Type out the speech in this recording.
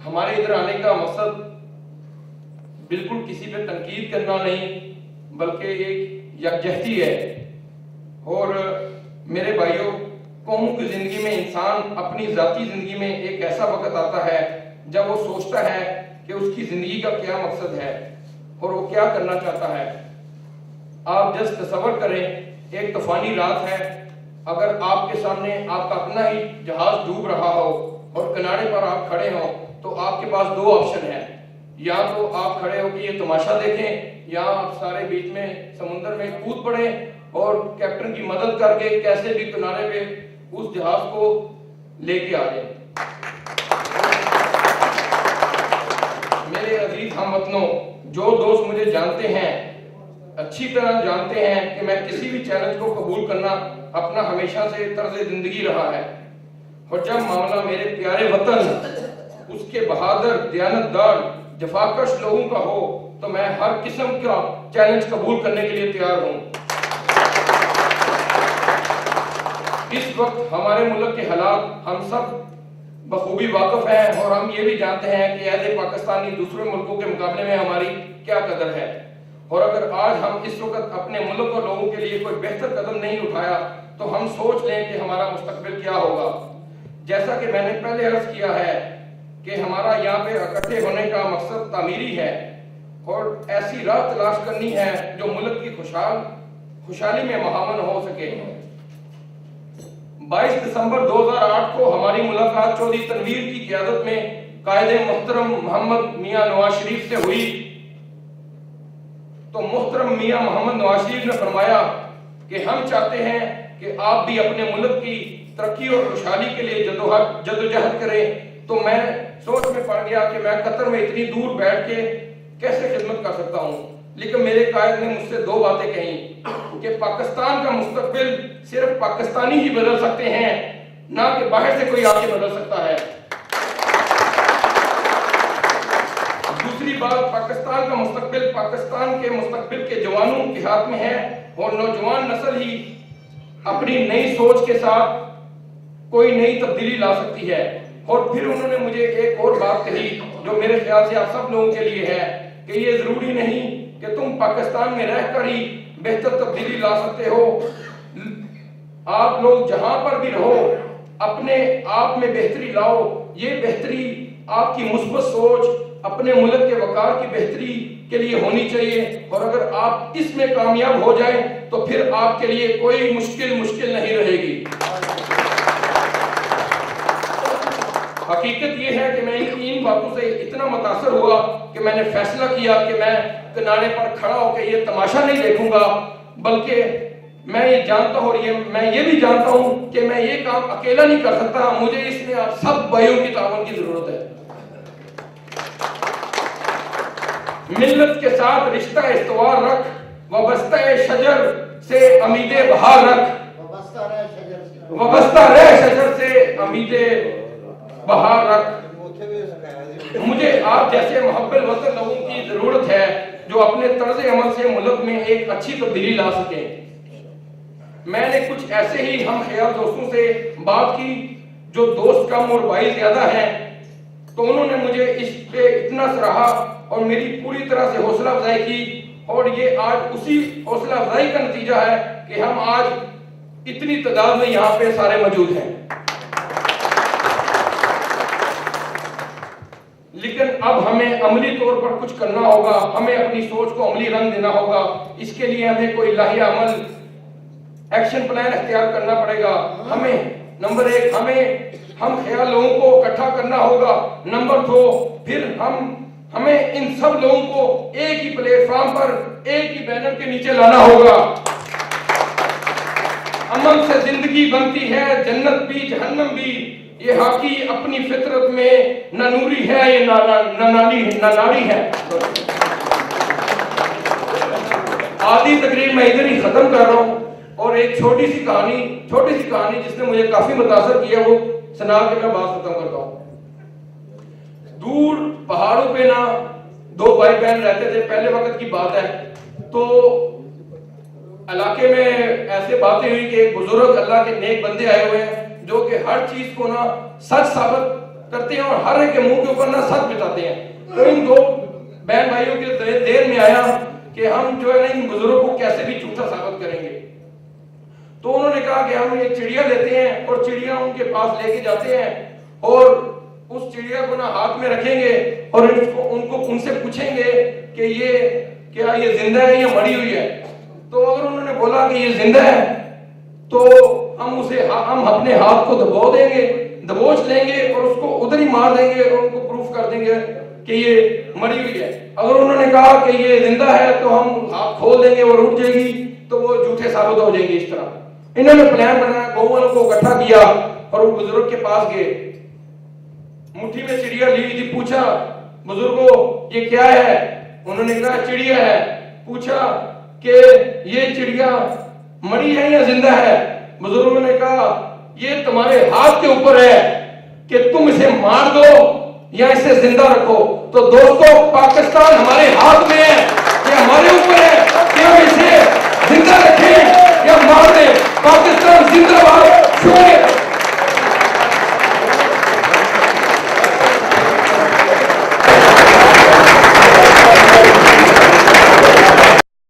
हमारे इधर आने का मकसद बिल्कुल किसी पे तनकीद करना नहीं, बल्कि एक यकजहती है। और मेरे भाइयों, कौम की जिंदगी में इंसान अपनी जाती जिंदगी में एक ऐसा वक्त आता है जब वो सोचता है कि उसकी जिंदगी का क्या मकसद है और वो क्या करना चाहता है। आप जस्ट तसव्वुर करें, एक तूफानी रात है, अगर आपके सामने आपका अपना ही जहाज डूब रहा हो और किनारे पर आप खड़े हो, तो आपके पास दो ऑप्शन है। या तो आप खड़े हो कि ये तमाशा देखें, या आप सारे बीच में समुद्र में कूद पड़े और कैप्टन की मदद करके कैसे भी किनारे पे उस जहाज को लेके आ जाए। मेरे अजीज हमवतनों, जो दोस्त मुझे जानते हैं, अच्छी तरह जानते हैं कि मैं किसी भी चैलेंज को कबूल करना अपना हमेशा से तर्ज जिंदगी रहा है। और जब मामला मेरे प्यारे वतन, उसके बहादुर, दयानतदार, जफाकश लोगों का हो, तो मैं हर किस्म का चैलेंज कबूल करने के लिए तैयार हूं। इस वक्त हमारे मुल्क के हालात हम सब बखूबी वाकिफ हैं और हम ये भी जानते हैं कि एज ए पाकिस्तानी दूसरे मुल्कों के मुकाबले में हमारी क्या कदर है। और अगर आज हम इस वक्त अपने मुल्क और लोगों के लिए कोई बेहतर कदम नहीं उठाया, तो हम सोच लें कि हमारा मुस्तकबिल क्या होगा। जैसा कि मैंने पहले अर्ज किया है कि हमारा यहाँ पे इकट्ठे होने का मकसद तामीरी है और ऐसी राह तलाश करनी है जो मुल्क की खुशहाली में महावन हो सके। 22 दिसंबर 2008 को हमारी मुलाकात चौधरी तनवीर की क़यादत में कायदे मुहतरम मोहम्मद मियां नवाज शरीफ से हुई। तो मुहतरम मियां मोहम्मद नवाज शरीफ ने फरमाया कि हम चाहते हैं कि आप भी अपने मुल्क की तरक्की और खुशहाली के लिए जदोजहद करें। तो मैं सोच में पड़ गया कि मैं कतर में इतनी दूर बैठ के कैसे खिदमत कर सकता हूँ। लेकिन मेरे कायद ने मुझसे दो बातें कही कि पाकिस्तान का मुस्तकबिल सिर्फ पाकिस्तानी ही बदल सकते हैं, ना कि बाहर से कोई आके बदल सकता है। दूसरी बात, पाकिस्तान का मुस्तकबिल पाकिस्तान के मुस्तकबिल के जवानों के हाथ में है और नौजवान नस्ल ही अपनी नई सोच के साथ कोई नई तब्दीली ला सकती है। और फिर उन्होंने मुझे एक और बात कही जो मेरे ख्याल से आप सब लोगों के लिए है कि ये जरूरी नहीं कि तुम पाकिस्तान में रहकर ही बेहतर तब्दीली ला सकते हो। आप लोग जहां पर भी रहो, अपने आप में बेहतरी लाओ। ये बेहतरी आपकी मुस्बत सोच, अपने मुल्क के वकार की बेहतरी के लिए होनी चाहिए। और अगर आप इसमें कामयाब हो जाएं, तो फिर आपके लिए कोई मुश्किल नहीं रहेगी। हकीकत यह है कि मैं इन बातों से इतना मुतासर हुआ कि मैंने फैसला किया कि मैं किनारे पर खड़ा होकर ये तमाशा नहीं देखूंगा, बल्कि मैं ये जानता हूं और मैं ये भी जानता हूं कि मैं ये काम अकेला नहीं कर सकता। मुझे इसमें आप सब भाइयों की तावन की जरूरत है। मिल्लत के साथ रिश्ता इस्तवार रख, वबस्ता शजर से अमीदे बहार रख, वबस्ता रह शजर से अमीदे बहार रख। मुझे आप जैसे मुहब्बत वतन लोगों की जरूरत है जो अपने तर्ज अमल से मुल्क में एक अच्छी तब्दीली ला सके। मैंने कुछ ऐसे ही हम ख्याल दोस्तों से बात की जो दोस्त कम और भाई ज्यादा हैं, तो उन्होंने मुझे इस पे इतना सराहा और मेरी पूरी तरह से हौसला अफजाई की। और ये आज उसी हौसला अफजाई का नतीजा है कि हम आज इतनी तादाद में यहाँ पे सारे मौजूद हैं। लेकिन अब हमें अमली तौर पर कुछ करना होगा, हमें अपनी सोच को अमली रंग देना होगा। इसके लिए हमें कोई लाहिया अमल एक्शन प्लान अख्तियार करना पड़ेगा। हमें नंबर 1 हम ख्याल लोगों को इकट्ठा करना होगा। नंबर 2 फिर हमें इन सब लोगों को एक ही प्लेटफॉर्म पर एक ही बैनर के नीचे लाना होगा। अमल से जिंदगी बनती है, जन्नत भी जहन्नम भी। ये हाकी अपनी फितरत में न नूरी है, ये नारी है। आधी तकरीर मैं इधर ही खत्म कर रहा हूँ और एक छोटी सी कहानी जिसने मुझे काफी मुतासर किया वो सुना के मैं बात खत्म करता हूँ। दूर पहाड़ों पे ना 2 भाई बहन रहते थे, पहले वक्त की बात है। तो इलाके में ऐसे बातें हुई कि एक बुजुर्ग अल्लाह के नेक बंदे आए हुए हैं जो कि हर चीज को ना सच साबित करते हैं और हर एक के मुंह के ऊपर ना सच बिताते हैं। तो इन दो बहन भाइयों के देर में आया कि हम जो है ना इन बुजुर्गों को कैसे भी झूठा साबित करेंगे। तो उन्होंने कहा कि हम एक चिड़िया लेते हैं और चिड़िया उनके पास लेके जाते हैं और उस चिड़िया को ना हाथ में रखेंगे और उनको उनसे पूछेंगे कि ये क्या ये जिंदा है या मरी हुई है। तो अगर उन्होंने बोला कि ये जिंदा है तो हम अपने हाथ को दबोच लेंगे और उसको उधर ही मार देंगे और उनको प्रूफ कर देंगे कि ये मरी हुई है। अगर उन्होंने कहा कि ये जिंदा है तो हम हाथ खोल देंगे और उठ जाएगी, तो वो झूठे साबित हो जाएंगे। इस तरह इन्होंने प्लान बनाया, गांव वालों को इकट्ठा किया और वो बुजुर्ग के पास गए, मुट्ठी में चिड़िया ली थी, पूछा बुजुर्गों ये क्या है? उन्होंने कहा चिड़िया है। पूछा कि ये चिड़िया मरी है या जिंदा है? बुजुर्गों ने कहा ये तुम्हारे हाथ के ऊपर है कि तुम इसे मार दो या इसे जिंदा रखो। तो दोस्तों पाकिस्तान हमारे हाथ में है।